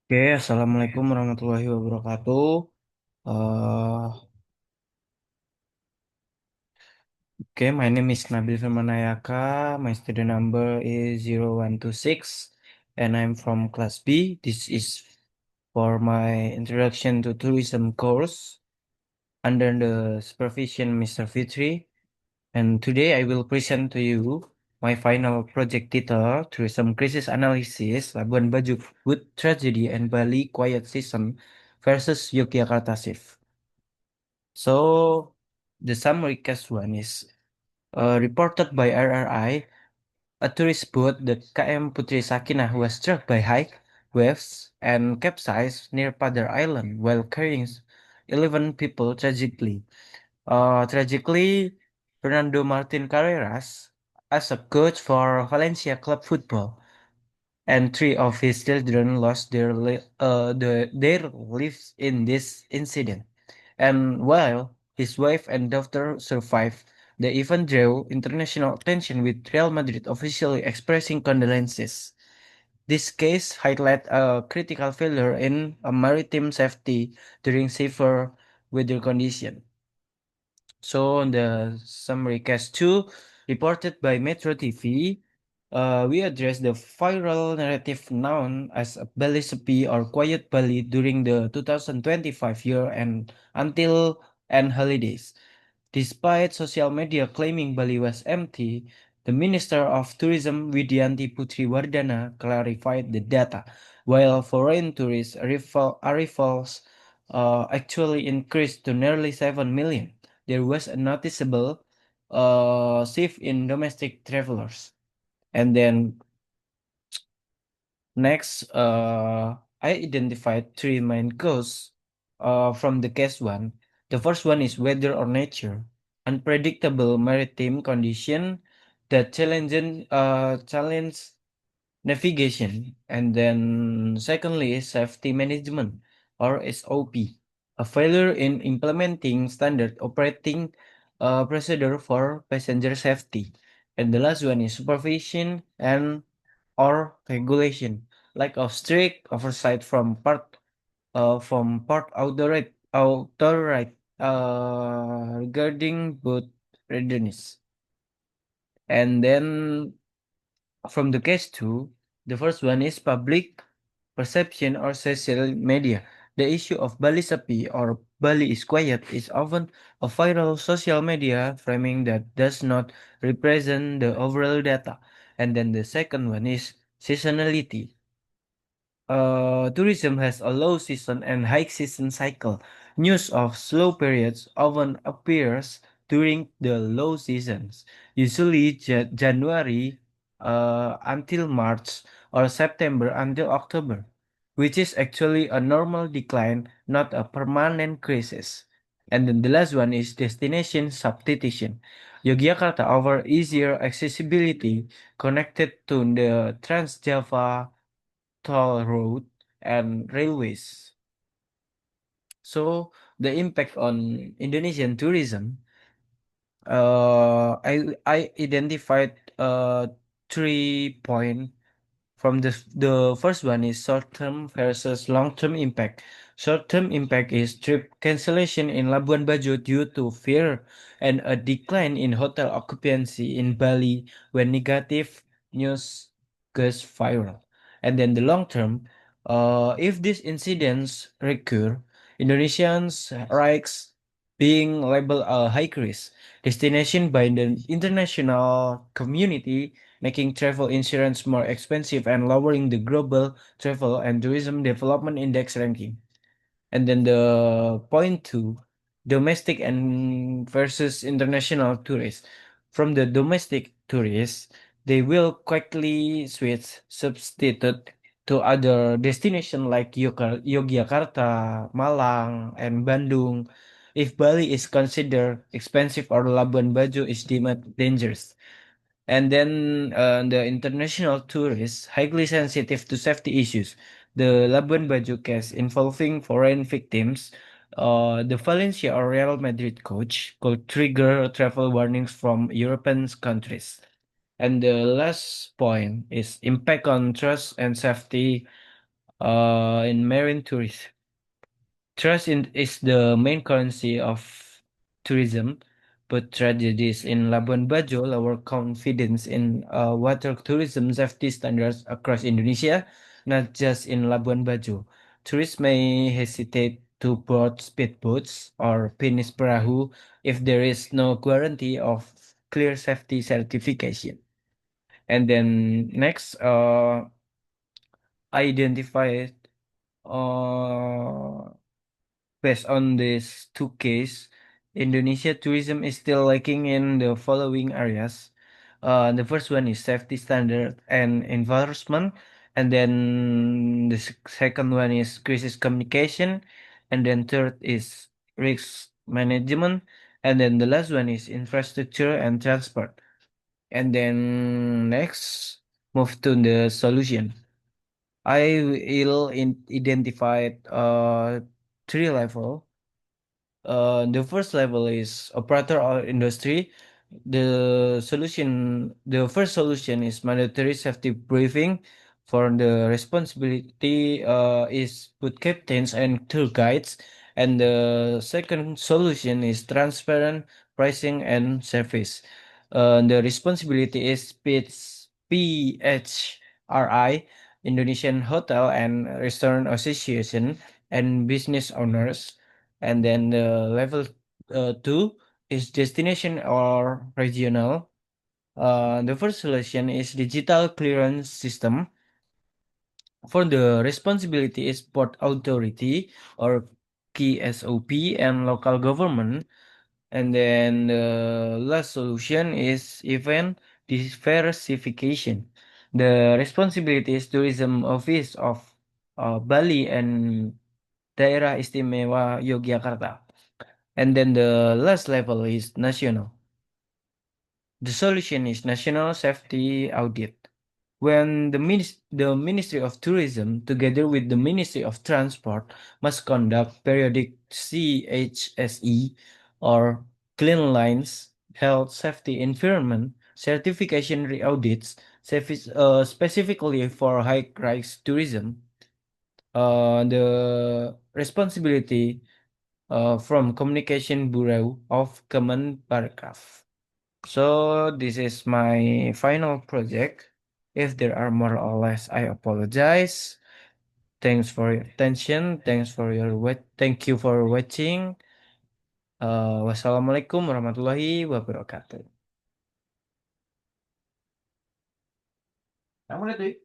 Oke, Assalamualaikum warahmatullahi wabarakatuh. Uh, my name is Nabil Firmanayaka. My student number is 0126, and I'm from class B. This is for my introduction to tourism course under the supervision Mr. Fitri. And today I will present to you my final project title, Tourism Crisis Analysis, Labuan Bajo Wood Tragedy and Bali Quiet Season versus Yogyakarta Shift. So the summary case one is reported by RRI, a tourist boat, the KM Putri Sakinah, was struck by high waves and capsized near Padar Island while carrying 11 people tragically. Fernando Martin Carreras, as a coach for Valencia club football, and three of his children lost their lives in this incident. And while his wife and daughter survived, the event drew international attention with Real Madrid officially expressing condolences. This case highlights a critical failure in maritime safety during severe weather conditions. So on the summary case 2, reported by Metro TV, we address the viral narrative known as Bali Sepi or Quiet Bali during the 2025 year and until and holidays. Despite social media claiming Bali was empty, the Minister of Tourism Widianti Putri Wardana clarified the data. While foreign tourist arrivals actually increased to nearly 7 million, there was a noticeable shift in domestic travelers. And then next, I identified three main causes from the case one. The first one is weather or nature, unpredictable maritime condition that challenge navigation, and then secondly is safety management or SOP, a failure in implementing standard operating procedure for passenger safety, and the last one is supervision and or regulation, lack of strict oversight from port authority regarding boat readiness. And then from the case two, the first one is public perception or social media. The issue of Bali Sepi or Bali is quiet is often a viral social media framing that does not represent the overall data. And then the second one is seasonality. Tourism has a low season and high season cycle. News of slow periods often appears during the low seasons, usually January until March or September until October, which is actually a normal decline, not a permanent crisis. And then the last one is destination substitution. Yogyakarta offers easier accessibility connected to the Trans Java toll road and railways. So the impact on Indonesian tourism, I identified 3 points from the first one is short-term versus long-term impact. Short-term impact is trip cancellation in Labuan Bajo due to fear and a decline in hotel occupancy in Bali when negative news goes viral. And then the long term, if these incidents recur, Indonesians risks being labeled a high risk destination by the international community, making travel insurance more expensive and lowering the global travel and tourism development index ranking. And then the point two, domestic and versus international tourists. From the domestic tourists, they will quickly switch substitute to other destination like Yogyakarta, Malang, and Bandung if Bali is considered expensive or Labuan Bajo is deemed dangerous. And then the international tourists highly sensitive to safety issues. The Labuan Bajo case involving foreign victims, the Valencia or Real Madrid coach could trigger travel warnings from European countries. And the last point is impact on trust and safety. in marine tourism. Trust is the main currency of tourism, but tragedies in Labuan Bajo lower confidence in water tourism safety standards across Indonesia, not just in Labuan Bajo. Tourists may hesitate to board speedboats or finish perahu if there is no guarantee of clear safety certification. And then next, identify uh, based on these two cases, Indonesia tourism is still lacking in the following areas. The first one is safety standard and enforcement, and then the second one is crisis communication, and then third is risk management, and then the last one is infrastructure and transport. And then next, move to the solution. I will identify three level. The first level is operator or industry. The first solution is mandatory safety briefing. For the responsibility is boat captains and tour guides. And the second solution is transparent pricing and service. The responsibility is PHRI, Indonesian Hotel and Restaurant Association, and business owners. And then the level two is destination or regional. The first solution is digital clearance system. For the responsibility is port authority or KSOP and local government. And then the last solution is event diversification. The responsibility is tourism office of Bali and Daerah Istimewa Yogyakarta. And then the last level is national. The solution is national safety audit. When the Ministry of Tourism, together with the Ministry of Transport, must conduct periodic CHSE or Clean Lines, Health, Safety, Environment certification re-audits, specifically for high-rise tourism, the responsibility from Communication Bureau of Kemenparekraf. So this is my final project. If there are more or less, I apologize. Thanks for your attention. Thank you for watching. Wassalamualaikum warahmatullahi wabarakatuh. Kamu lihat,